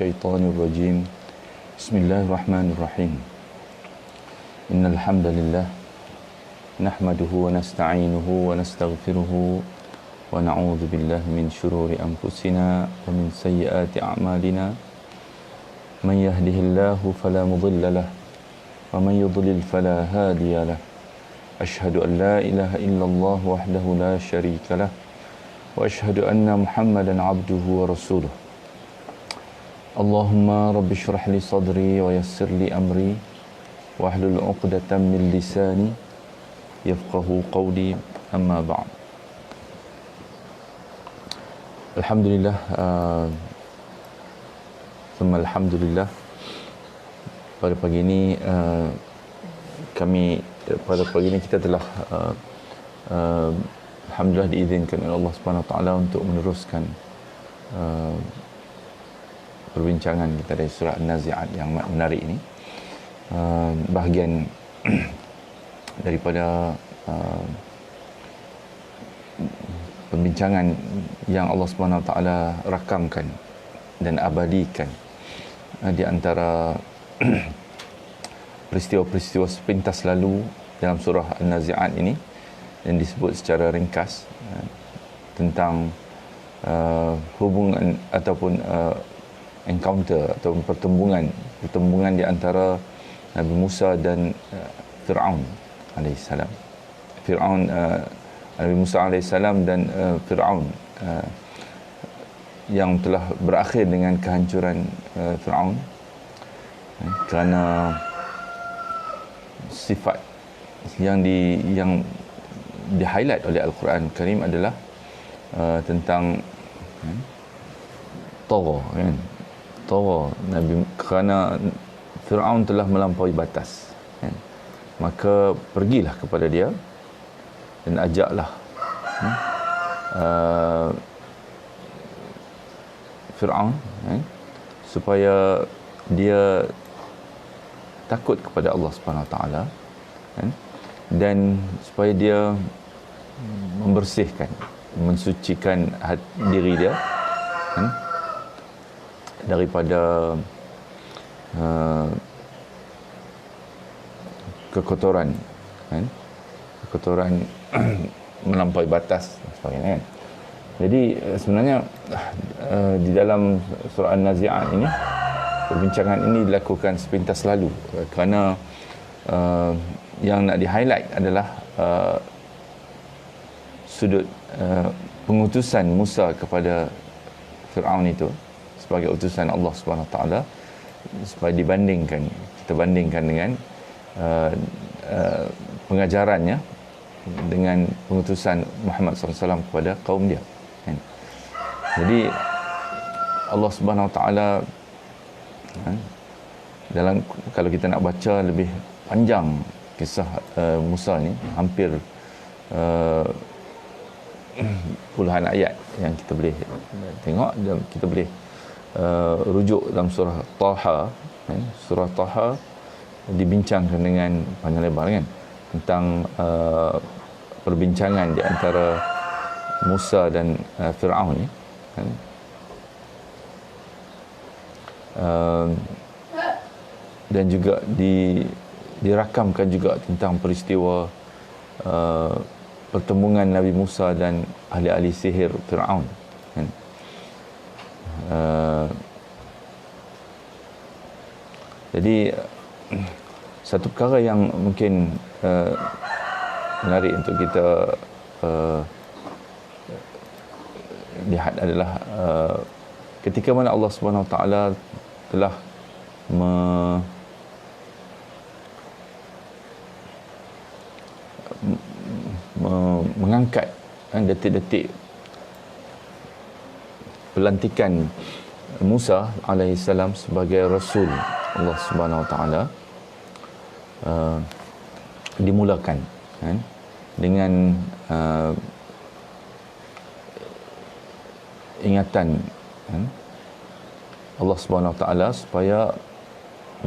الشيطان الرجيم بسم الله الرحمن الرحيم إن الحمد لله نحمده ونستعينه ونستغفره ونعوذ بالله من شرور أنفسنا ومن سيئات أعمالنا من يهده الله فلا مضل له ومن يضلل فلا هادي له أشهد أن لا إله إلا الله وحده لا شريك له وأشهد أن محمدا عبده ورسوله اللهم رب اشرح لي صدري ويسر لي أمري واحلل عقدة من لساني يفقه قولي أما بعد. Alhamdulillah, thumma alhamdulillah, pada pagi ini kita telah alhamdulillah diizinkan oleh Allah Subhanahu Wa Taala untuk meneruskan perbincangan kita dari surah An-Nazi'at yang menarik ini. Bahagian daripada pembincangan yang Allah Subhanahu Wa Taala rakamkan dan abadikan di antara peristiwa-peristiwa sepintas lalu dalam surah An-Nazi'at ini, yang disebut secara ringkas tentang hubungan ataupun encounter atau pertembungan di antara Nabi Musa dan Fir'aun alaihissalam. Nabi Musa alaihissalam dan Fir'aun yang telah berakhir dengan kehancuran Fir'aun kerana sifat yang di-highlight oleh Al-Quran Karim adalah tentang tagha, kan? Tagha Nabi, kerana Fir'aun telah melampaui batas, kan? Maka pergilah kepada dia dan ajaklah Fir'aun, kan? Supaya dia takut kepada Allah Subhanahu Wa Taala, kan? Dan supaya dia membersihkan, mensucikan diri dia, kan? Daripada kekotoran, kan? Kekotoran melampaui batas dan sebagainya, kan? Jadi sebenarnya di dalam surah An-Nazi'at ini, perbincangan ini dilakukan sepintas lalu kerana yang nak di-highlight adalah sudut pengutusan Musa kepada Fir'aun itu sebagai utusan Allah Subhanahu Wa Taala, supaya kita bandingkan dengan pengajarannya dengan pengutusan Muhammad SAW kepada kaum dia, kan? Jadi Allah Subhanahu Wa Taala, dalam, kalau kita nak baca lebih panjang kisah Musa ni, hampir puluhan ayat yang kita boleh tengok, dan kita boleh rujuk dalam surah Taha, kan? Surah Taha dibincangkan dengan panjang lebar, kan, tentang perbincangan di antara Musa dan Fir'aun ni, kan? Dan juga dirakamkan juga tentang peristiwa pertembungan Nabi Musa dan ahli-ahli sihir Fir'aun, kan? Jadi satu perkara yang mungkin menarik untuk kita lihat adalah ketika mana Allah Subhanahu Wa Taala telah mengangkat detik-detik pelantikan Musa alaihissalam sebagai Rasul Allah Subhanahu Wa Taala, dimulakan, kan, dengan ingatan, kan, Allah Subhanahu Wa Taala supaya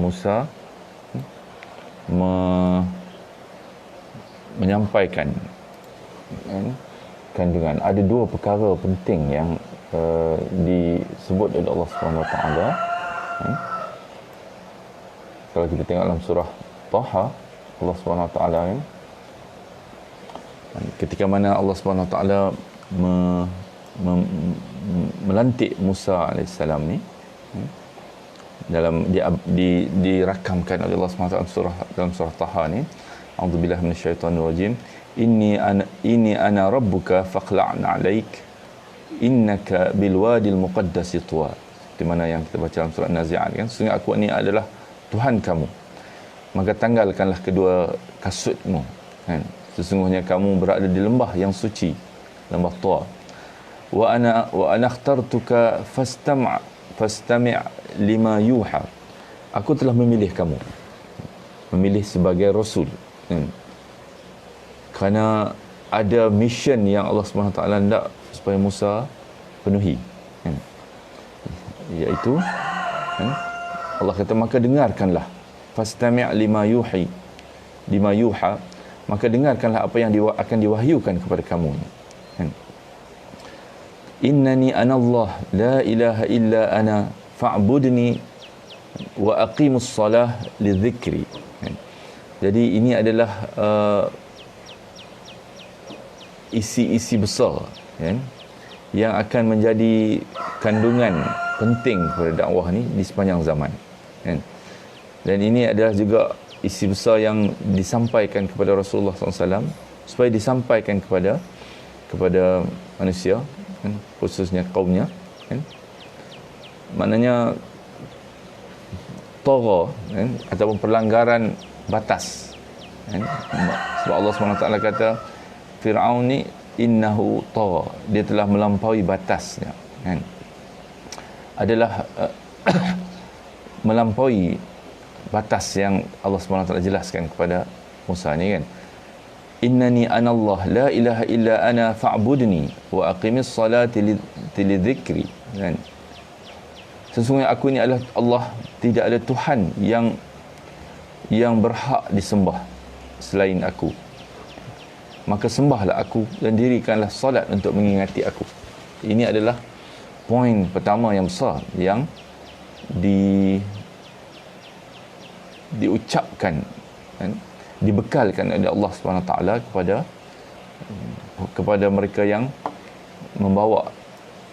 Musa menyampaikan, kan, kandungan. Ada dua perkara penting yang disebut oleh Allah Subhanahu Wa Taala Kalau kita tengok dalam surah Taha, Allah Subhanahu Wa Taala kan, ketika mana Allah Subhanahu Wa Taala melantik Musa alaihissalam ni, dalam dirakamkan oleh Allah Subhanahu Wa Taala dalam surah Taha ni, a'udzubillahi minasyaitonir rajim, inni ana rabbuka faqla'na 'alaik innaka bilwadil muqaddasi tuwa. Di mana yang kita baca dalam surah Nazi'at kan, sesungguhnya aku ni adalah Tuhan kamu, maka tanggalkanlah kedua kasutmu kan, sesungguhnya kamu berada di lembah yang suci, lembah Tuwa. Wa ana akhtartuka fastami' lima yuha. Aku telah memilih kamu, memilih sebagai rasul kan, kerana ada mission yang Allah Subhanahu Wa Taala hendak supaya Musa penuhi kan, iaitu kan, Allah kata maka dengarkanlah, fastami' lima yuha, maka dengarkanlah apa yang akan diwahyukan kepada kamu kan. Innani anallah la ilaha illa ana fa'budni wa aqimus salah lidzikri kan. Jadi ini adalah isi-isi besar kan, yang akan menjadi kandungan penting kepada dakwah ni di sepanjang zaman kan. Dan ini adalah juga isi besar yang disampaikan kepada Rasulullah SAW supaya disampaikan kepada manusia kan, khususnya kaumnya kan. Maknanya tagha kan, ataupun pelanggaran batas kan. Sebab Allah SWT kata Fir'aun ni innahu tagha, dia telah melampaui batasnya kan, adalah melampaui batas yang Allah SWT jelaskan kepada Musa ni kan. Innani anallah la ilaha illa ana fa'budni wa aqimis salati lidzikri kan. Sesungguhnya aku ni adalah Allah, tidak ada Tuhan yang berhak disembah selain aku, maka sembahlah aku dan dirikanlah solat untuk mengingati aku. Ini adalah poin pertama yang besar yang diucapkan kan, dibekalkan oleh Allah SWT kepada mereka yang membawa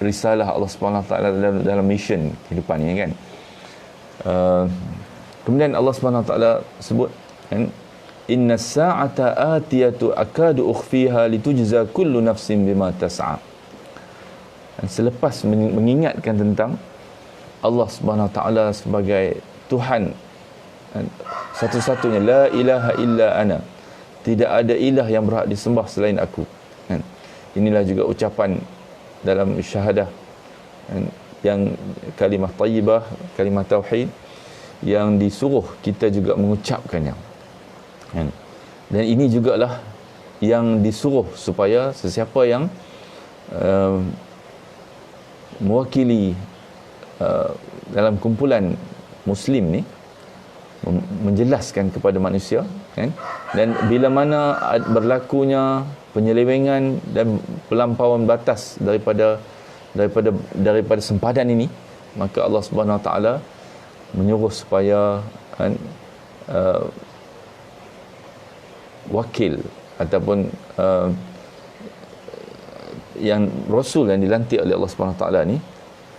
risalah Allah SWT dalam mission kehidupan ini kan. Kemudian Allah SWT sebut kan, inna sa'ata atiyatu akadu ukhfiha litujza kullu nafsin bima tas'a. Dan selepas mengingatkan tentang Allah Subhanahu Wa Taala sebagai Tuhan satu-satunya, la ilaha illa ana, tidak ada ilah yang berhak disembah selain aku kan. Inilah juga ucapan dalam syahadah kan, yang kalimah tayyibah, kalimah tauhid yang disuruh kita juga mengucapkannya kan. Dan ini jugalah yang disuruh supaya sesiapa yang mewakili dalam kumpulan muslim ni menjelaskan kepada manusia kan. Dan bila mana berlakunya penyelewengan dan pelampauan batas daripada sempadan ini, maka Allah Subhanahu Wa Taala menyuruh supaya kan, wakil ataupun yang rasul yang dilantik oleh Allah Subhanahu Wa Taala ni,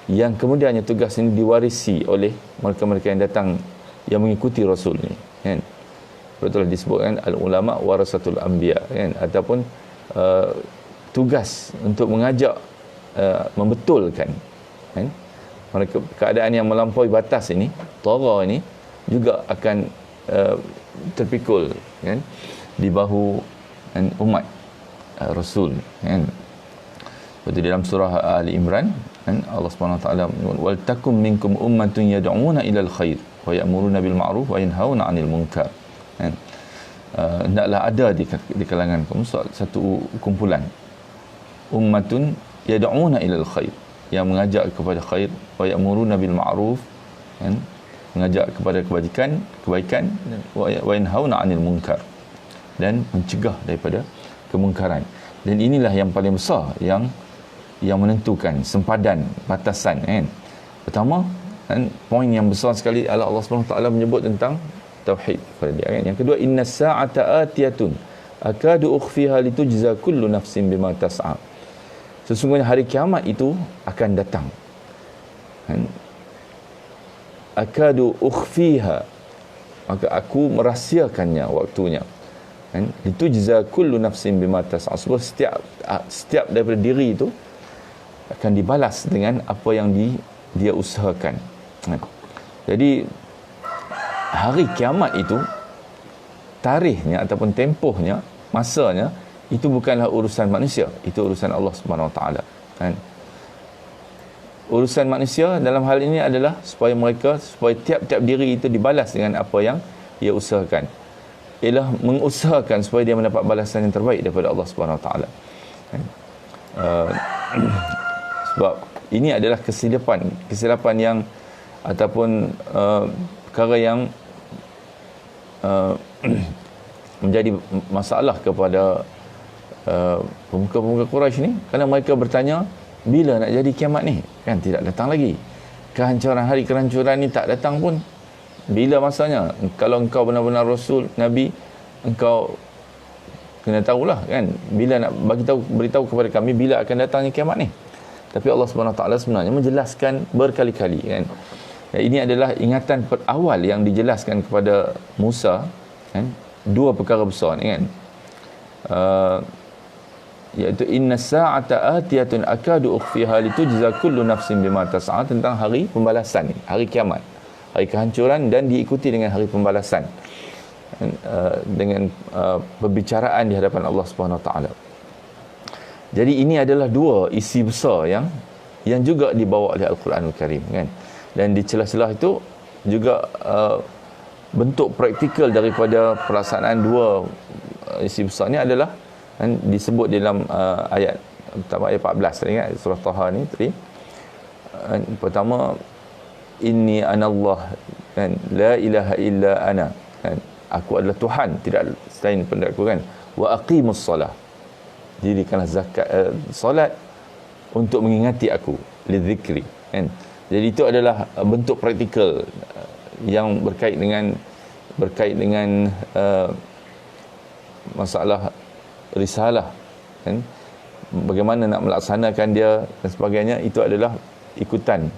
yang kemudiannya tugas ini diwarisi oleh mereka-mereka yang datang yang mengikuti rasul ni kan. Betul disebutkan al ulama warasatul anbiya kan, ataupun tugas untuk mengajak membetulkan kan, mereka keadaan yang melampaui batas ini, tagha ini juga akan terpikul kan di bahu kan, umat rasul kan. Betul dalam surah Ali Imran kan, Allah Subhanahu Wa Taala wal takum minkum ummatun yad'una ilal khair wa ya'muruna bil ma'ruf wa yanhauna 'anil munkar kan. Hendaklah ada di kalangan kamu satu kumpulan ummatun yad'una ilal khair, yang mengajak kepada khair, wa ya'muruna bil ma'ruf kan, mengajak kepada kebaikan wa yanhauna 'anil munkar, dan mencegah daripada kemungkaran. Dan inilah yang paling besar yang menentukan sempadan batasan kan. Pertama poin yang besar sekali Allah SWT menyebut tentang tauhid kepada dia kan. Yang kedua, inna sa'ata atiyatun akadu ukhfiha litujza kullu nafsin bima tas'a. Sesungguhnya hari kiamat itu akan datang. Akadu ukhfiha, maka aku merahsiakannya waktunya. Litujza kullu nafsin bima tas'a. Sebab setiap daripada diri itu akan dibalas dengan apa yang dia usahakan. Jadi hari kiamat itu, tarikhnya ataupun tempohnya, masanya, itu bukanlah urusan manusia, itu urusan Allah Subhanahu Wa Taala. Urusan manusia dalam hal ini adalah supaya tiap-tiap diri itu dibalas dengan apa yang ia usahakan. Ialah mengusahakan supaya dia mendapat balasan yang terbaik daripada Allah Subhanahu Wa Taala. Sebab ini adalah kesilapan yang ataupun perkara yang menjadi masalah kepada pemuka-pemuka Quraisy ni, kerana mereka bertanya, bila nak jadi kiamat ni? Kan tidak datang lagi. Hari kehancuran ni tak datang pun. Bila masanya? Kalau engkau benar-benar Rasul, Nabi, engkau kena tahulah kan, bila nak beritahu kepada kami bila akan datangnya kiamat ni. Tapi Allah Subhanahu Taala sebenarnya menjelaskan berkali-kali kan. Ini adalah ingatan awal yang dijelaskan kepada Musa kan, dua perkara besar ni kan. Iaitu inna sa'ata atiyatun akadu ukhfiha litujza kullu nafsin bima tas'a, tentang hari pembalasan ni, hari kiamat, hari kehancuran, dan diikuti dengan hari pembalasan dengan perbicaraan di hadapan Allah Subhanahu Wa Taala. Jadi ini adalah dua isi besar yang juga dibawa oleh Al-Quranul Karim kan. Dan di celah-celah itu juga bentuk praktikal daripada pelaksanaan dua isi besar ni adalah kan, disebut dalam ayat pertama, ayat 14 tadi kan, surah Taha ni tadi. Pertama, inni anallah kan, la ilaha illa ana kan, aku adalah Tuhan, tidak selain daripada aku kan. Wa aqimus solah, dirikanlah solat untuk mengingati aku, lidzikri kan. Jadi itu adalah bentuk praktikal yang berkait dengan masalah risalah kan, bagaimana nak melaksanakan dia dan sebagainya. Itu adalah ikutan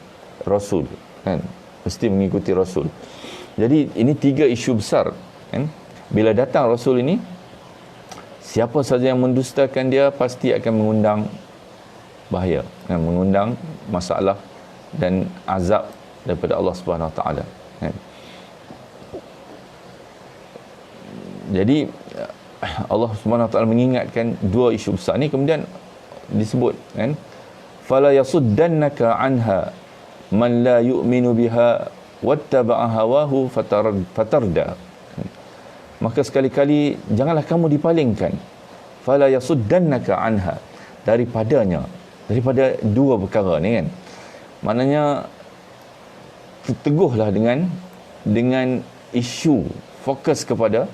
Rasul kan, mesti mengikuti Rasul. Jadi ini tiga isu besar kan. Bila datang Rasul ini, siapa saja yang mendustakan dia pasti akan mengundang bahaya kan, mengundang masalah dan azab daripada Allah Subhanahu Wa Taala kan. Jadi Allah Subhanahu Wa Taala mengingatkan dua isu besar ni, kemudian disebut kan, fala yasuddannaka anha man la yu'minu biha wattaba'a hawahu fatarda. Maka sekali-kali janganlah kamu dipalingkan, fala yasuddannaka anha, daripada dua perkara ni kan. Maknanya teguhlah dengan isu, fokus kepada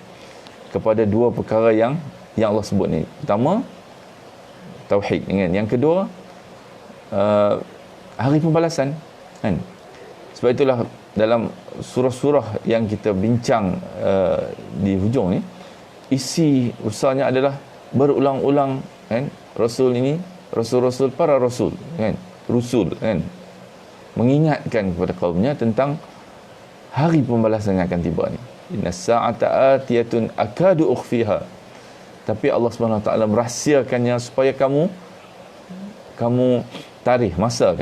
dua perkara yang Allah sebut ni. Pertama, tauhid kan. Yang kedua, hari pembalasan kan. Sebab itulah dalam surah-surah yang kita bincang di hujung ni, isi besarnya adalah berulang-ulang kan, rasul-rasul para rasul kan, rusul kan, mengingatkan kepada kaumnya tentang hari pembalasan yang akan tiba ni. Inna sa'ata atiyatun akadu ukhfiha. Tapi Allah Subhanahu Wa Taala merahsiakannya supaya kamu tarikh masa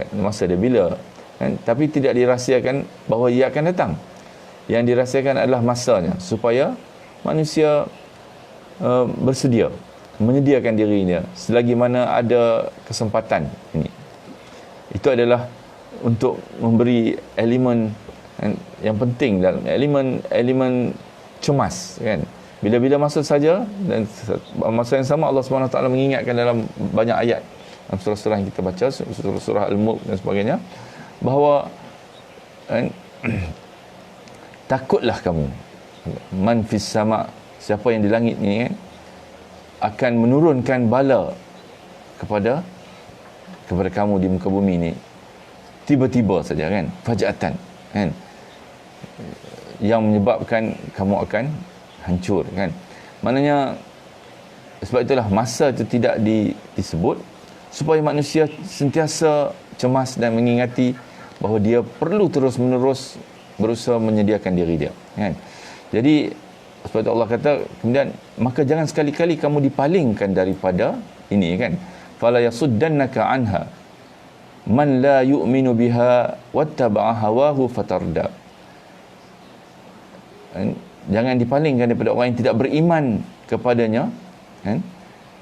dia bila kan? Tapi tidak dirahsiakan bahawa ia akan datang. Yang dirahsiakan adalah masanya, supaya manusia bersedia, menyediakan dirinya selagi mana ada kesempatan ini. Itu adalah untuk memberi elemen yang penting dalam elemen cemas kan. Bila-bila masa saja, dan masa yang sama Allah SWT mengingatkan dalam banyak ayat dalam surah-surah yang kita baca, surah Al-Mulk dan sebagainya, bahawa takutlah kamu, man fis sama', siapa yang di langit ni kan, akan menurunkan bala kepada kamu di muka bumi ni tiba-tiba saja kan, fajatan kan, yang menyebabkan kamu akan hancur, kan. Maknanya sebab itulah masa itu tidak disebut, supaya manusia sentiasa cemas dan mengingati bahawa dia perlu terus-menerus berusaha menyediakan diri dia, kan. Jadi sebab itu Allah kata kemudian, maka jangan sekali-kali kamu dipalingkan daripada ini, kan. Fala yasuddannaka anha man la yu'minu biha wattaba'a hawahu fatarda. Jangan dipalingkan daripada orang yang tidak beriman kepadanya, kan,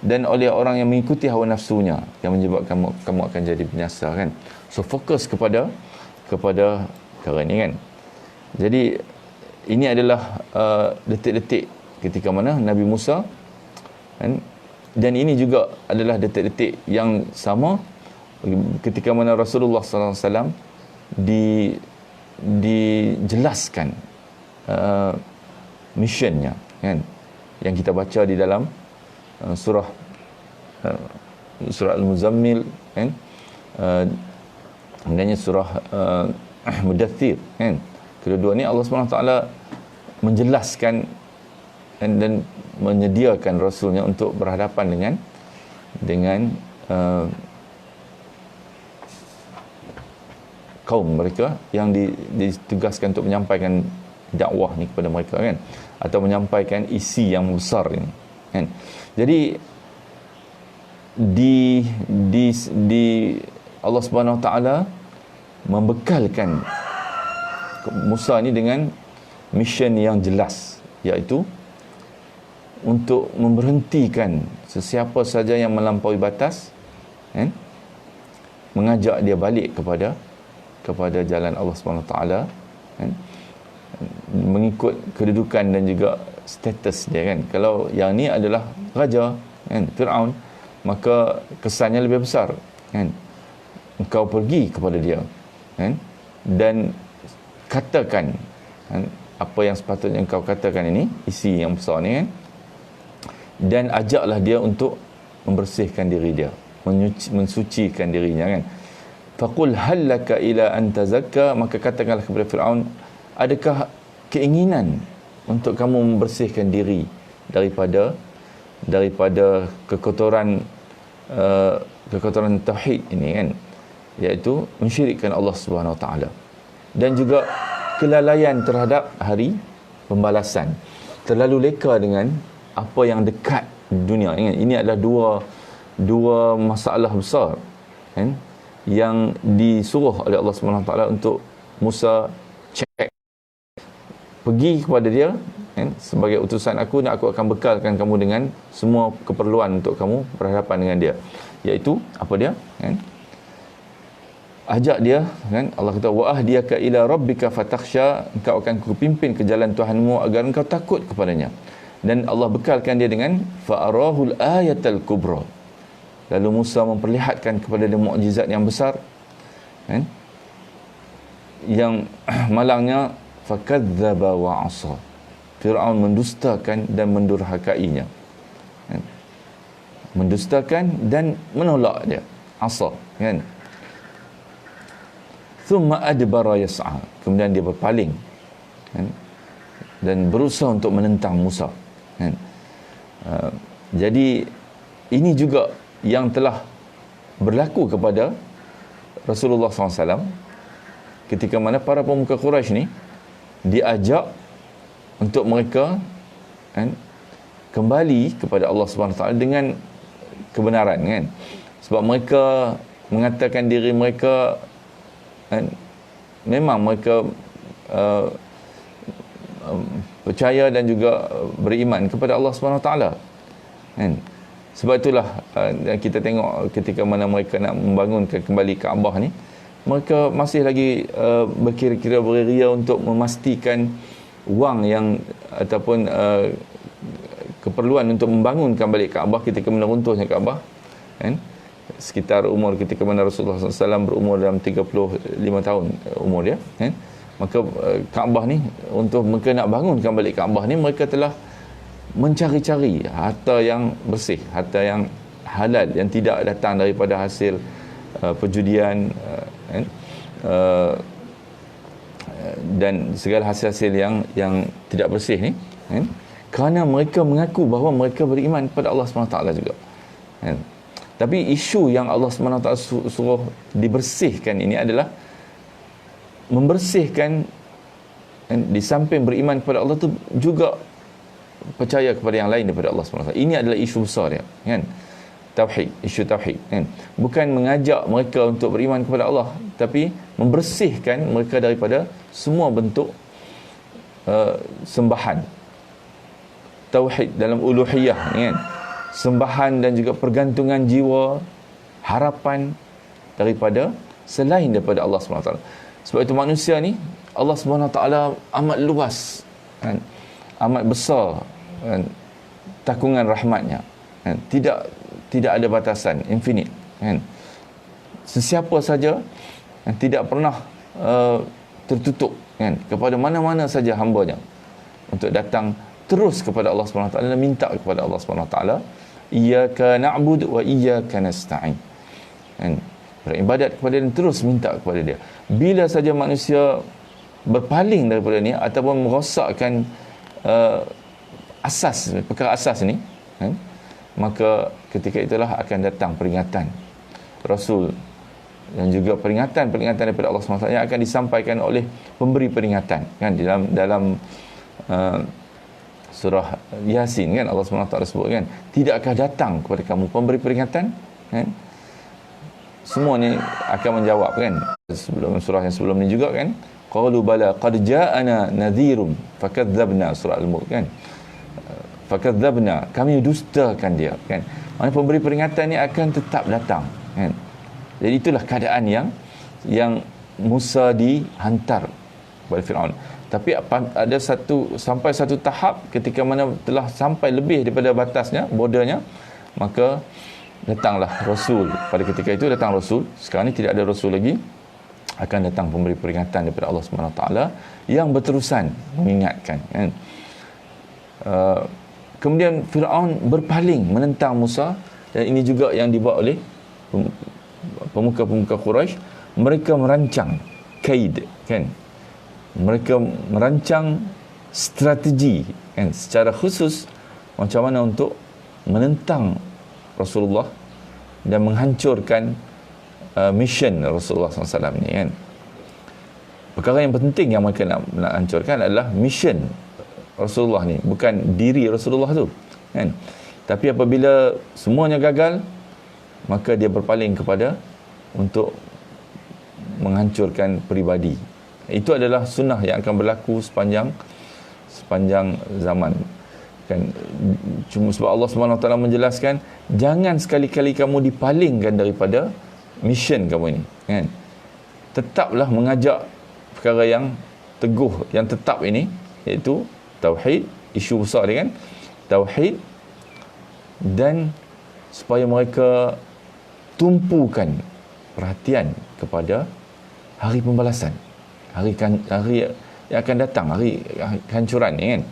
dan oleh orang yang mengikuti hawa nafsunya, yang menyebabkan kamu akan jadi binasa, kan. So fokus kepada perkara ini, kan. Jadi ini adalah detik-detik ketika mana Nabi Musa, kan, dan ini juga adalah detik-detik yang sama ketika mana Rasulullah SAW dijelaskan missionnya, kan, yang kita baca di dalam surah Al-Muzammil, kan, kemudiannya surah Mudaththir, kan. Kedua-dua ni Allah SWT menjelaskan dan menyediakan Rasulnya untuk berhadapan dengan kaum mereka yang ditugaskan untuk menyampaikan dakwah ni kepada mereka, kan, atau menyampaikan isi yang besar ini, kan. Jadi di Allah Subhanahu Wa Taala membekalkan Musa ni dengan mission yang jelas, iaitu untuk memberhentikan sesiapa saja yang melampaui batas, kan, mengajak dia balik kepada jalan Allah Subhanahu Wa Taala, kan, mengikut kedudukan dan juga status dia, kan. Kalau yang ni adalah raja, kan, Fir'aun, maka kesannya lebih besar, kan. Engkau pergi kepada dia, kan, dan katakan, kan, apa yang sepatutnya engkau katakan ini, isi yang besar ni, kan, dan ajaklah dia untuk membersihkan diri dia, mensucikan dirinya, kan. Faqul hal laka ila an tazakka, maka katakanlah kepada Firaun, adakah keinginan untuk kamu membersihkan diri daripada kekotoran tauhid ini, kan, iaitu mensyirikkan Allah Subhanahu Wa Taala, dan juga kelalaian terhadap hari pembalasan, terlalu leka dengan apa yang dekat dunia, kan. Ini adalah dua masalah besar, kan, yang disuruh oleh Allah Subhanahu Wa Taala untuk Musa cek, pergi kepada dia, kan, sebagai utusan aku, dan aku akan bekalkan kamu dengan semua keperluan untuk kamu berhadapan dengan dia, iaitu apa dia, kan, ajak dia, kan. Allah kata wa ahdiyaka ila rabbika fatakhsha, engkau akan kupimpin ke jalan Tuhanmu agar engkau takut kepadanya, dan Allah bekalkan dia dengan fa'arahul ayatal kubra, lalu Musa memperlihatkan kepada dia mukjizat yang besar, kan, yang malangnya fakadzdzaba wa asa, Firaun mendustakan dan mendurhakainya, kan, mendustakan dan menolak dia, asa, kan. Thumma adbara yas'a, kemudian dia berpaling, kan, dan berusaha untuk menentang Musa, kan. Jadi ini juga yang telah berlaku kepada Rasulullah SAW ketika mana para pemuka Quraisy ni diajak untuk mereka, kan, kembali kepada Allah Subhanahu Wa Taala dengan kebenaran, kan. Sebab mereka mengatakan diri mereka, kan, memang mereka percaya dan juga beriman kepada Allah Subhanahu Wa Taala, kan. Sebab itulah kita tengok ketika mana mereka nak membangunkan kembali Kaabah ni, mereka masih lagi berkira-kira beria untuk memastikan wang yang ataupun keperluan untuk membangunkan balik Kaabah ketika mana runtuhnya Kaabah, kan, sekitar umur ketika mana Rasulullah SAW berumur dalam 35 tahun umur dia, kan. Maka Kaabah ni, untuk mereka nak bangunkan balik Kaabah ni, mereka telah mencari-cari harta yang bersih, harta yang halal, yang tidak datang daripada hasil perjudian, kan, dan segala hasil-hasil yang tidak bersih ni, kan? Kerana mereka mengaku bahawa mereka beriman kepada Allah SWT juga, kan? Tapi isu yang Allah SWT suruh dibersihkan ini adalah membersihkan, kan? Di samping beriman kepada Allah tu juga percaya kepada yang lain daripada Allah SWT. Ini adalah isu besar dia, kan? Tauhid, isu tauhid, kan? Bukan mengajak mereka untuk beriman kepada Allah, tapi membersihkan mereka daripada semua bentuk sembahan. Tauhid dalam uluhiyah, kan? Sembahan dan juga pergantungan jiwa, harapan daripada selain daripada Allah SWT. Sebab itu manusia ni Allah SWT amat luas, kan? Amat besar, kan? Takungan rahmatnya, kan? Tidak ada batasan, infinite, kan? Sesiapa saja yang tidak pernah tertutup, kan, kepada mana-mana saja hamba-Nya untuk datang terus kepada Allah SWT dan minta kepada Allah SWT. Iyyaka na'budu wa iyyaka nasta'in, kan? Beribadat kepada dia, terus minta kepada dia. Bila saja manusia berpaling daripada ni ataupun merosakkan asas, perkara asas ni, kan, maka ketika itulah akan datang peringatan Rasul dan juga peringatan daripada Allah SWT yang akan disampaikan oleh pemberi peringatan, kan? Dalam surah Yasin, kan, Allah SWT sebut, kan, tidakkah datang kepada kamu pemberi peringatan, kan? Semua ni akan menjawab, kan, sebelum surah yang sebelum ni juga, kan, qalu bala qad ja'ana nadhirum fakadzabna, surah Al-Mulk, kan, fakadzabna, kami dustakan dia, kan. Maksudnya pemberi peringatan ni akan tetap datang, kan. Jadi itulah keadaan yang Musa dihantar kepada Firaun. Tapi ada sampai satu tahap ketika mana telah sampai lebih daripada batasnya, bordernya, maka datanglah Rasul. Pada ketika itu datang Rasul. Sekarang ni tidak ada Rasul lagi. Akan datang pemberi peringatan daripada Allah SWT yang berterusan mengingatkan, kan. Kemudian Firaun berpaling menentang Musa, dan ini juga yang dibuat oleh pemuka-pemuka Quraisy. Mereka merancang kaid, kan, mereka merancang strategi, kan, secara khusus macam mana untuk menentang Rasulullah dan menghancurkan mission Rasulullah SAW ni, kan. Perkara yang penting yang mereka nak hancurkan adalah mission Rasulullah ni, bukan diri Rasulullah tu, kan. Tapi apabila semuanya gagal, maka dia berpaling kepada untuk menghancurkan peribadi. Itu adalah sunnah yang akan berlaku sepanjang zaman, kan. Cuma sebab Allah SWT menjelaskan, jangan sekali-kali kamu dipalingkan daripada mission kamu ni, kan. Tetaplah mengajak perkara yang teguh, yang tetap ini, iaitu tauhid, isu besar dia, kan, tauhid, dan supaya mereka tumpukan perhatian kepada hari pembalasan, hari yang akan datang, hari kehancuran ni, kan.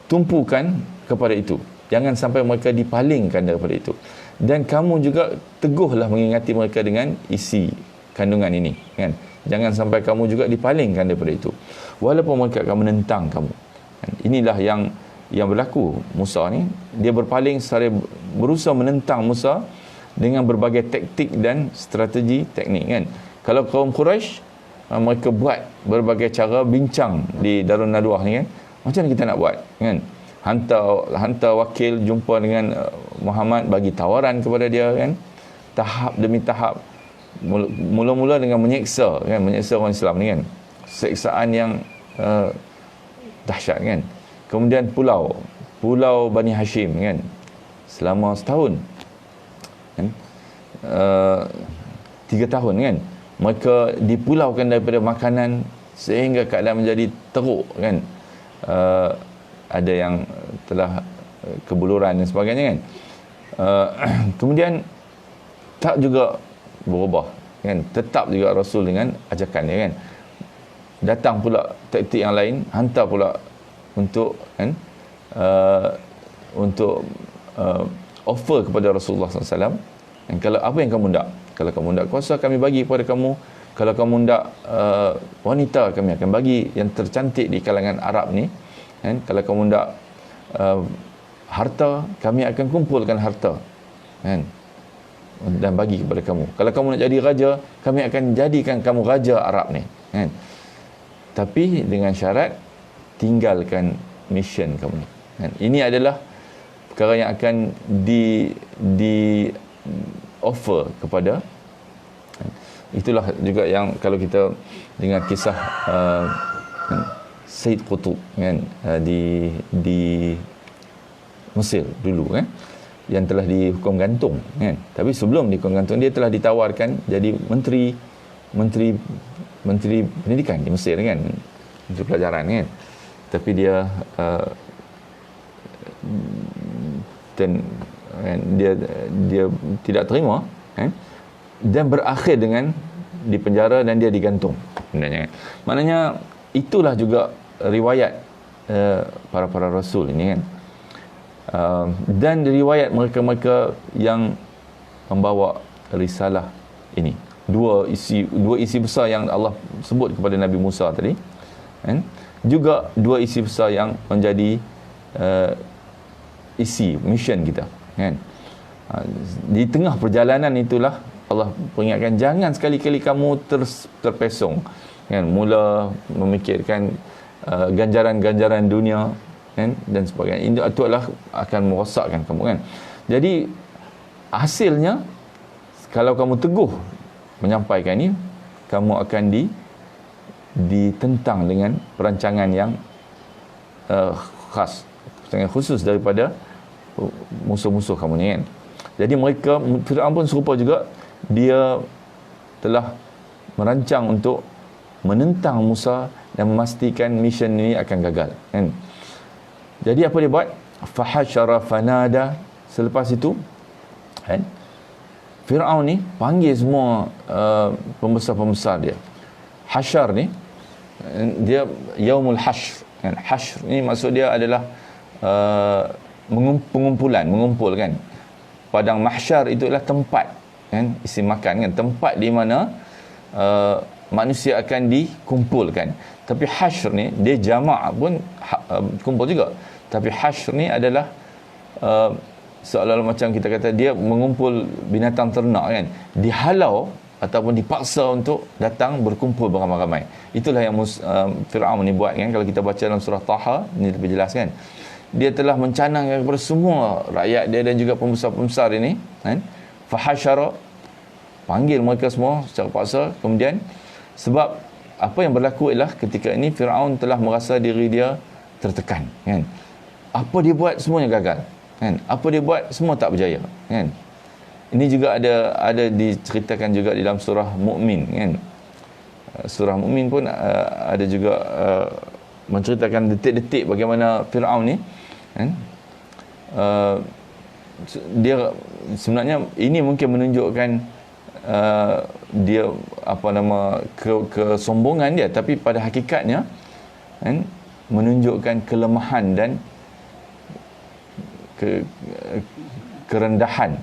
Tumpukan kepada itu, jangan sampai mereka dipalingkan daripada itu. Dan kamu juga teguhlah mengingati mereka dengan isi kandungan ini, kan. Jangan sampai kamu juga dipalingkan daripada itu, walaupun mereka akan menentang kamu. Inilah yang berlaku. Musa ni, dia berpaling secara berusaha menentang Musa dengan berbagai taktik dan strategi teknik, kan. Kalau kaum Quraisy, mereka buat berbagai cara, bincang di Darun Nadwah ni, kan, macam mana kita nak buat, kan. Hantar wakil jumpa dengan Muhammad, bagi tawaran kepada dia, kan, tahap demi tahap. Mula-mula dengan menyeksa, kan, menyeksa orang Islam ni, kan, seksaan yang dahsyat, kan. Kemudian pulau Bani Hashim, kan, selama setahun, kan, 3 tahun, kan, mereka dipulaukan daripada makanan sehingga keadaan menjadi teruk, kan. Ada yang telah kebuluran dan sebagainya, kan. Kemudian tak juga berubah, kan, tetap juga Rasul dengan ajakan dia, kan. Datang pula taktik yang lain, hantar pula untuk, kan, offer kepada Rasulullah SAW. Dan kalau apa yang kamu nak, kalau kamu nak kuasa, kami bagi kepada kamu kalau kamu tidak wanita, kami akan bagi yang tercantik di kalangan Arab ni, kan? Kalau kamu tidak harta, kami akan kumpulkan harta, kan, dan bagi kepada kamu. Kalau kamu nak jadi raja, kami akan jadikan kamu raja Arab ni, kan. Tapi dengan syarat tinggalkan mission kamu ni, kan? Ini adalah perkara yang akan di offer kepada, kan? Itulah juga yang kalau kita dengar kisah Said Qutb, kan, di Mesir dulu, kan, yang telah dihukum gantung, kan. Tapi sebelum dihukum gantung, dia telah ditawarkan jadi menteri pendidikan di Mesir, kan, menteri pelajaran, kan. Tapi dia dia tidak terima, kan, dan berakhir dengan di penjara dan dia digantung. Maknanya itulah juga riwayat para rasul ini, kan. Dan riwayat mereka-mereka yang membawa risalah ini, dua isi besar yang Allah sebut kepada Nabi Musa tadi, kan? Juga dua isi besar yang menjadi isi mission kita, kan. Di tengah perjalanan itulah Allah peringatkan, jangan sekali-kali kamu terpesong, kan, mula memikirkan ganjaran-ganjaran dunia, kan, dan sebagainya. Itu adalah akan merosakkan kamu, kan. Jadi hasilnya, kalau kamu teguh menyampaikan ini, kamu akan ditentang dengan perancangan yang khas, perancangan khusus daripada musuh-musuh kamu ni, kan. Jadi mereka, Fir'aun pun serupa juga, dia telah merancang untuk menentang Musa dan memastikan mission ini akan gagal, kan. Jadi apa dia buat? Fahasyara fanada. Selepas itu, kan, Fir'aun ni panggil semua pembesar-pembesar dia. Hasyar ni, dia yaumul hashr, kan. Hashr ni maksud dia adalah mengumpul, kan. Padang mahsyar itu adalah tempat, kan, isi makan, kan, tempat di mana manusia akan dikumpulkan. Tapi hashr ni, dia jamak pun kumpul juga. Tapi hashr ni adalah seolah-olah macam kita kata dia mengumpul binatang ternak, kan, dihalau ataupun dipaksa untuk datang berkumpul beramai-ramai. Itulah yang Fir'aun ni buat, kan. Kalau kita baca dalam surah Taha, ni lebih jelas, kan. Dia telah mencanangkan kepada semua rakyat dia dan juga pembesar-pembesar ini, kan. Fahasyara, panggil mereka semua secara paksa. Kemudian sebab apa yang berlaku ialah ketika ini Fir'aun telah merasa diri dia tertekan, kan. Apa dia buat semuanya gagal, kan. Apa dia buat semua tak berjaya, kan. Ini juga ada diceritakan juga di dalam surah Mukmin, kan. Surah Mukmin pun ada juga menceritakan detik-detik bagaimana Fir'aun ni, kan, dia sebenarnya ini mungkin menunjukkan dia kesombongan dia, tapi pada hakikatnya, kan, menunjukkan kelemahan dan kerendahan,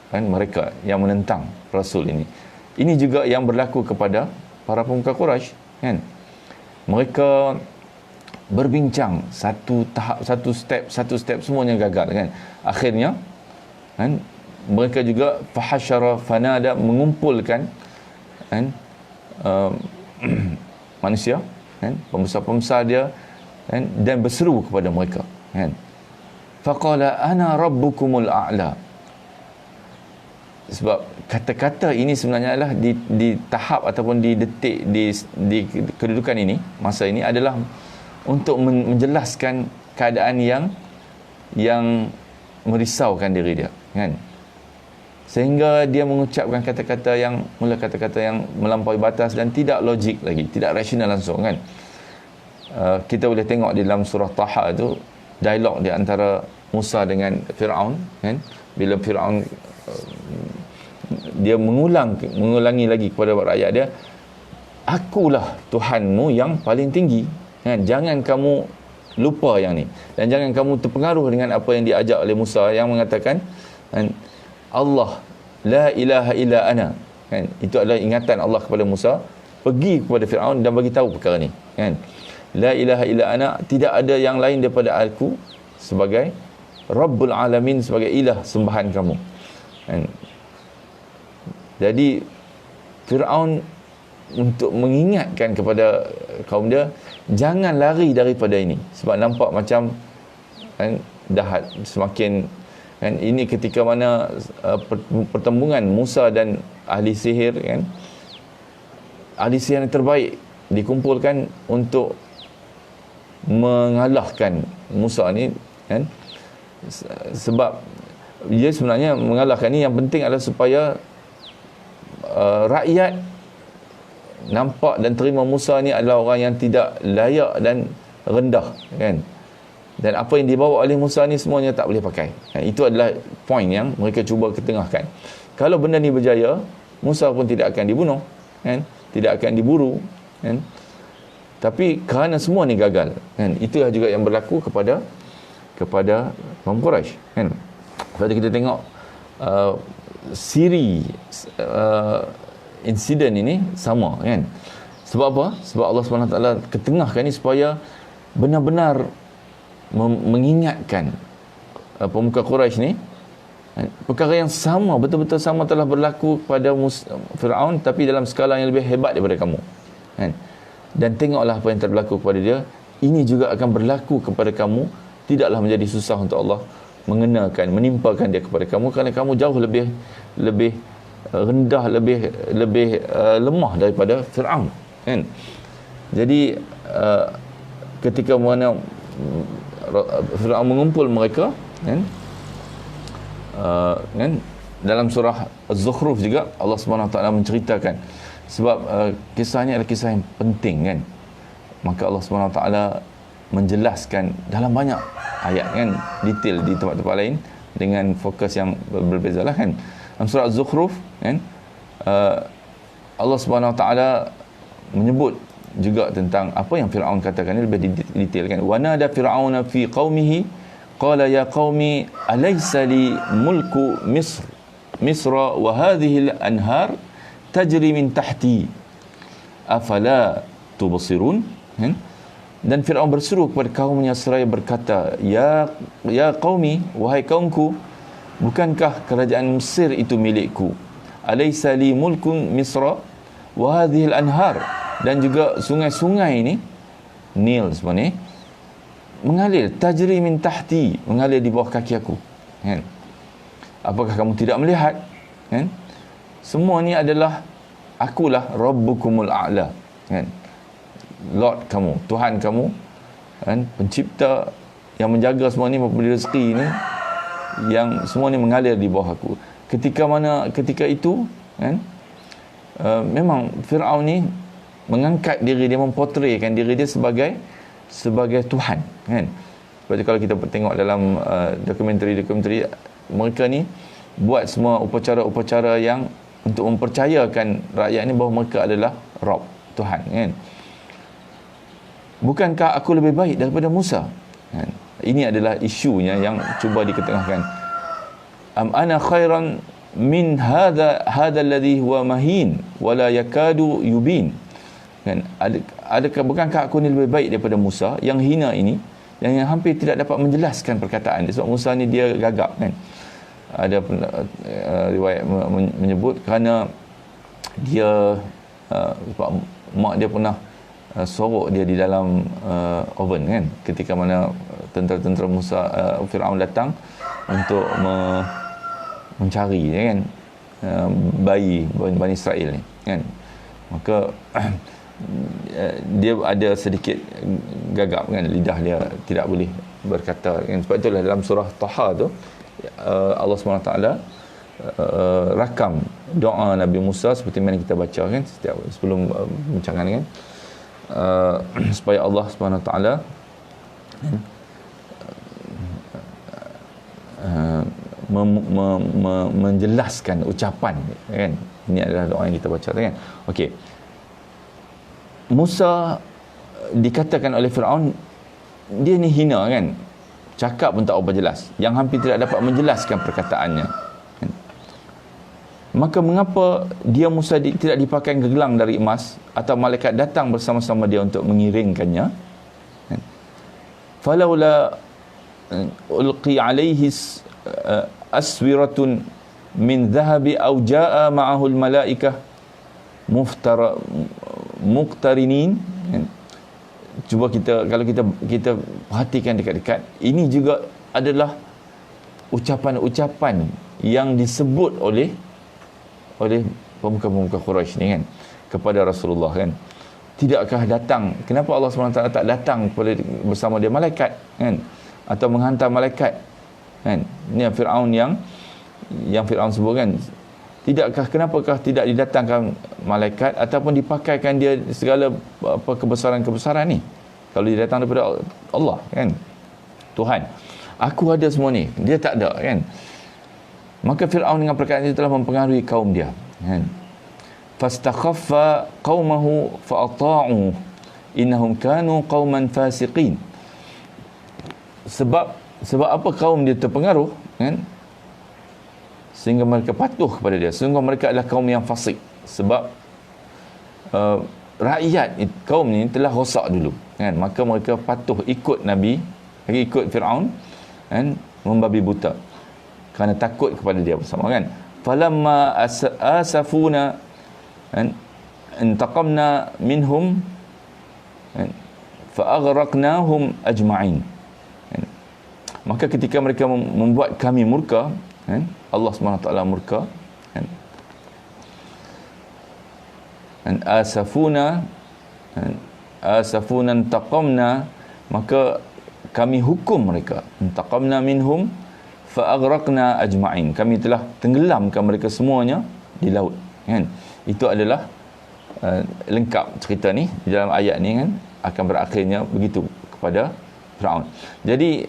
kan, mereka yang menentang Rasul ini. Ini juga yang berlaku kepada para pemuka Quraisy, kan. Mereka berbincang satu step semuanya gagal, kan. Akhirnya, kan, mereka juga fahasyara fanada, mengumpulkan, kan, manusia, kan, pembesar-pembesar dia, kan, dan berseru kepada mereka, kan. Faqala ana rabbukumul a'la. Sebab kata-kata ini sebenarnya adalah di tahap ataupun di detik di kedudukan ini, masa ini adalah untuk menjelaskan keadaan yang merisaukan diri dia, kan. Sehingga dia mengucapkan kata-kata yang melampaui batas dan tidak logik lagi, tidak rasional langsung, kan. Kita boleh tengok di dalam surah Taha itu dialog di antara Musa dengan Fir'aun, kan. Bila Fir'aun dia mengulangi lagi kepada rakyat dia, akulah Tuhanmu yang paling tinggi, kan. Jangan kamu lupa yang ni, dan jangan kamu terpengaruh dengan apa yang diajak oleh Musa yang mengatakan, kan, Allah la ilaha illa ana, kan. Itu adalah ingatan Allah kepada Musa, pergi kepada Firaun dan bagi tahu perkara ni, kan. La ilaha illa ana, tidak ada yang lain daripada aku sebagai Rabbul Alamin, sebagai ilah sembahan kamu, kan. Jadi Firaun untuk mengingatkan kepada kaum dia, jangan lari daripada ini, sebab nampak macam, kan, dah semakin, kan, ini ketika mana pertembungan Musa dan ahli sihir, kan, ahli sihir yang terbaik dikumpulkan untuk mengalahkan Musa ni, kan. Sebab dia sebenarnya mengalahkan ni, yang penting adalah supaya rakyat nampak dan terima Musa ni adalah orang yang tidak layak dan rendah, kan. Dan apa yang dibawa oleh Musa ni semuanya tak boleh pakai. Itu adalah poin yang mereka cuba ketengahkan. Kalau benda ni berjaya, Musa pun tidak akan dibunuh, kan, tidak akan diburu, kan. Tapi kerana semua ni gagal, kan, itulah juga yang berlaku kepada kaum Quraisy, kan. Kalau kita tengok siri insiden ini sama, kan. Sebab apa? Sebab Allah SWT ketengahkan ni supaya benar-benar mengingatkan pemuka Quraisy ni, perkara yang sama, betul-betul sama telah berlaku kepada Firaun, tapi dalam skala yang lebih hebat daripada kamu, kan. Dan tengoklah apa yang terberlaku kepada dia, ini juga akan berlaku kepada kamu. Tidaklah menjadi susah untuk Allah mengenakan, menimpakan dia kepada kamu, kerana kamu jauh lebih rendah, lebih lemah daripada Firaun, kan. Jadi ketika mana Firaun mengumpul mereka, kan, kan, dalam surah Az-Zukhruf juga Allah SWT menceritakan, sebab kisahnya adalah kisah yang penting, kan. Maka Allah SWT menjelaskan dalam banyak ayat, kan, detail di tempat-tempat lain dengan fokus yang berbeza lah, kan. Dalam surah Az-Zukhruf, kan, Allah SWT menyebut juga tentang apa yang Firaun katakan ini lebih detail, kan. Wa nada fir'auna fi qaumihi qala ya qaumi alaysa li mulku misra wa hadhihi al-anhar tajri min tahti afala tubsirun, kan. Dan Firaun berseru kepada kaumnya seraya berkata, ya qaumi, wahai kaumku, bukankah kerajaan Mesir itu milikku? Alaysa li mulkun misra wa hadhihi al-anhar, dan juga sungai-sungai ini, Nil sebenarnya, mengalir, tajri min tahti, mengalir di bawah kaki aku, kan. Apakah kamu tidak melihat, kan? Semua ni adalah akulah Rabbukumul A'la, kan. Lord kamu, Tuhan kamu, kan, pencipta yang menjaga semua ni, memberi rezeki ni, yang semua ni mengalir di bawah aku. Ketika itu, kan, memang Firaun ni mengangkat diri dia, memportraykan diri dia sebagai Tuhan, kan. Sebab kalau kita tengok dalam dokumentari mereka ni buat semua upacara-upacara yang untuk mempercayakan rakyat ni bahawa mereka adalah Rabb, Tuhan, kan. Bukankah aku lebih baik daripada Musa, kan? Ini adalah isunya yang cuba diketengahkan. Am ana khairan min hadha alladhi huwa mahin wala yakadu yubin, kan. Adakah bukankah aku ni lebih baik daripada Musa yang hina ini, yang hampir tidak dapat menjelaskan perkataan dia, sebab Musa ni dia gagap, kan. Ada riwayat menyebut kerana dia sebab mak dia pernah sorok dia di dalam oven, kan, ketika mana tentera-tentera Musa Firaun datang untuk mencari, kan, bayi Bani Israel ni, kan. Maka dia ada sedikit gagap, kan, lidah dia tidak boleh berkata, kan. Sebab itulah dalam surah Taha tu Allah SWT rakam doa Nabi Musa seperti mana kita baca, kan, setiap sebelum bincangan, kan, supaya Allah SWT menjelaskan ucapan, kan. Ini adalah doa yang kita baca, kan. Okey, Musa dikatakan oleh Firaun dia ni hina, kan. Cakap pun tak apa jelas, yang hampir tidak dapat menjelaskan perkataannya, kan. maka mengapa dia Musa tidak dipakai gelang dari emas, atau malaikat datang bersama-sama dia untuk mengiringkannya? Falaula ulqi alaihi aswiratun min dhahabi aw jaa ma'ahu al-malaikah muqtarinin. Cuba kalau kita perhatikan dekat-dekat, ini juga adalah ucapan-ucapan yang disebut oleh pemuka-pemuka Quraisy ni kan kepada Rasulullah kan. Tidakkah datang, kenapa Allah SWT tak datang bersama dia malaikat kan, atau menghantar malaikat kan? Ini Firaun yang Firaun sebut kan, kenapakah tidak didatangkan malaikat ataupun dipakaikan dia segala kebesaran-kebesaran ni, kalau dia datang daripada Allah kan, Tuhan. Aku ada semua ni, dia tak ada kan. Maka Firaun dengan perkataan itu telah mempengaruhi kaum dia kan. Fastakhaffa qaumahu fa'ata'u innahum kanu qauman fasiqin. Sebab apa kaum dia terpengaruh kan, sehingga mereka patuh kepada dia. Sehingga mereka adalah kaum yang fasik. Sebab rakyat kaum ni telah rosak dulu kan, maka mereka patuh ikut Nabi, ikut Firaun kan, membabi buta kerana takut kepada dia bersama kan. Falamma asafuna kan, intaqamna minhum kan, fa aghraqnahum ajma'in kan. Maka ketika mereka membuat kami murka kan, Allah SWT murka kan, asafuna intaqamna, maka kami hukum mereka, intaqamna minhum fa aghraqna ajma'in, kami telah tenggelamkan mereka semuanya di laut kan. Itu adalah lengkap cerita ni di dalam ayat ni kan, akan berakhirnya begitu kepada Firaun. Jadi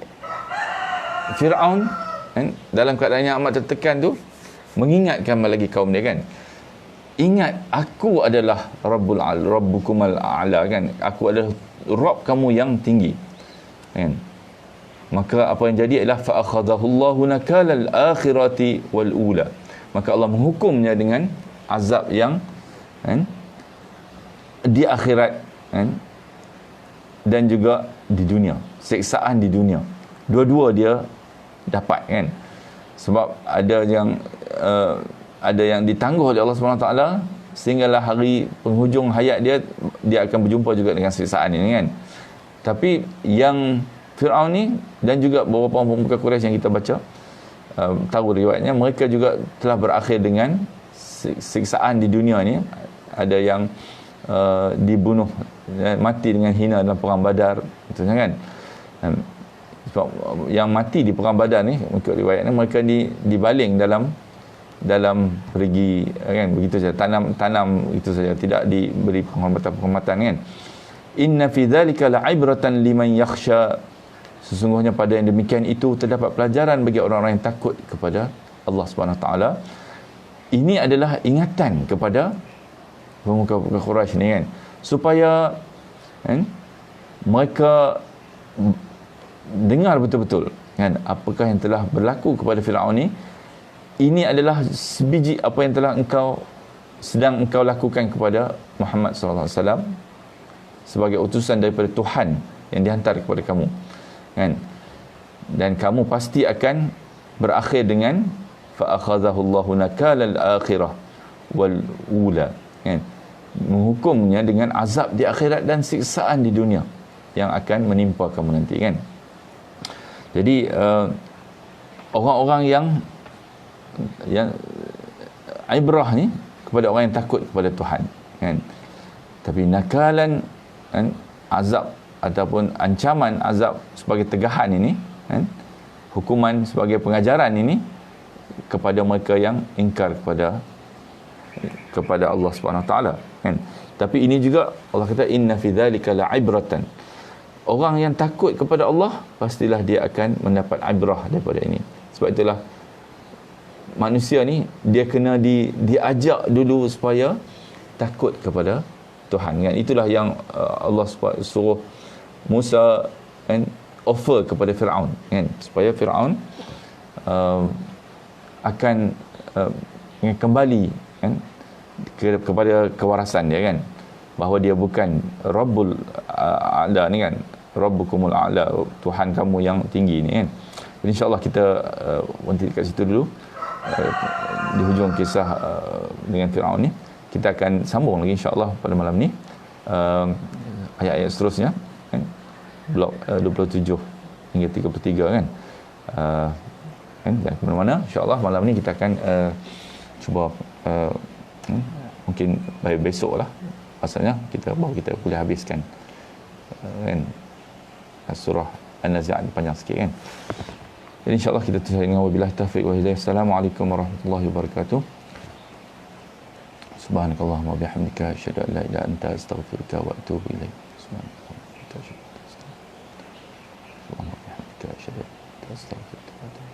Firaun kan, dalam keadaan yang amat tertekan tu, mengingatkan lagi kaum dia kan, ingat aku adalah Rabbukumal A'la kan, aku adalah Rabb kamu yang tinggi kan. Maka apa yang jadi ialah fa akhadahu Allahu nakalal akhirati wal ula, maka Allah menghukumnya dengan azab yang kan, di akhirat kan, dan juga di dunia, siksaan di dunia, dua-dua dia dapat kan. Sebab ada yang ditangguh oleh Allah SWT, sehinggalah hari penghujung hayat dia akan berjumpa juga dengan siksaan ini kan. Tapi yang Firaun ni dan juga beberapa pemuka Quraisy yang kita baca tahu riwayatnya, mereka juga telah berakhir dengan siksaan di dunia ni. Ada yang dibunuh, mati dengan hina dalam perang Badar, betul kan. Sebab yang mati di perang Badar ni, mengikut riwayatnya, mereka dibaling dalam perigi kan, begitu saja, tanam itu saja, tidak diberi penghormatan kan. Inna fi dzalika la'ibratan liman yakhsha, sesungguhnya pada yang demikian itu terdapat pelajaran bagi orang-orang yang takut kepada Allah Subhanahu taala. Ini adalah ingatan kepada pemuka-pemuka Quraisy ni kan, supaya kan, mereka dengar betul-betul kan apakah yang telah berlaku kepada Firaun ni. Ini adalah sebiji apa yang telah sedang engkau lakukan kepada Muhammad sallallahu alaihi wasallam sebagai utusan daripada Tuhan yang dihantar kepada kamu kan, dan kamu pasti akan berakhir dengan fa akhadhahu Allahu nakalal akhirah wal ula kan, menghukumnya dengan azab di akhirat dan siksaan di dunia yang akan menimpa kamu nanti kan. Jadi orang-orang yang ibrah ni kepada orang yang takut kepada Tuhan kan. Tapi nakalan kan, azab ataupun ancaman azab sebagai tegahan ini kan, hukuman sebagai pengajaran ini kepada mereka yang ingkar kepada Allah Subhanahu taala kan. Tapi ini juga Allah kata inna fi dzalika la'ibratan, orang yang takut kepada Allah pastilah dia akan mendapat ibrah daripada ini. Sebab itulah manusia ni dia kena diajak dulu supaya takut kepada Tuhan kan. Itulah yang Allah suruh Musa kan offer kepada Firaun kan, supaya Firaun akan kembali kan kepada kewarasan dia kan, bahawa dia bukan Rabbul A'la ni kan, Rabbukumul A'la, Tuhan kamu yang tinggi ni kan. Jadi insya-Allah kita berhenti dekat situ dulu, di hujung kisah dengan Firaun ni. Kita akan sambung lagi insya-Allah pada malam ni, ayat-ayat seterusnya kan, blok 27 hingga 33 kan. Kan, dan ke mana-mana insya-Allah malam ni kita akan cuba mungkin besok lah pasalnya kita boleh habiskan kan surah An-Nazi'at, panjang sikit kan. Jadi insya-Allah kita tutup dengan wabillahi taufiq wa hidayah. Assalamualaikum warahmatullahi wabarakatuh. Subhanakallahumma wa bihamdika asyhadu an la ilaha illa anta astaghfiruka wa atubu ilaik. Subhanakallahumma wa bihamdika asyhadu an la ilaha illa anta astaghfiruka wa atubu ilaik.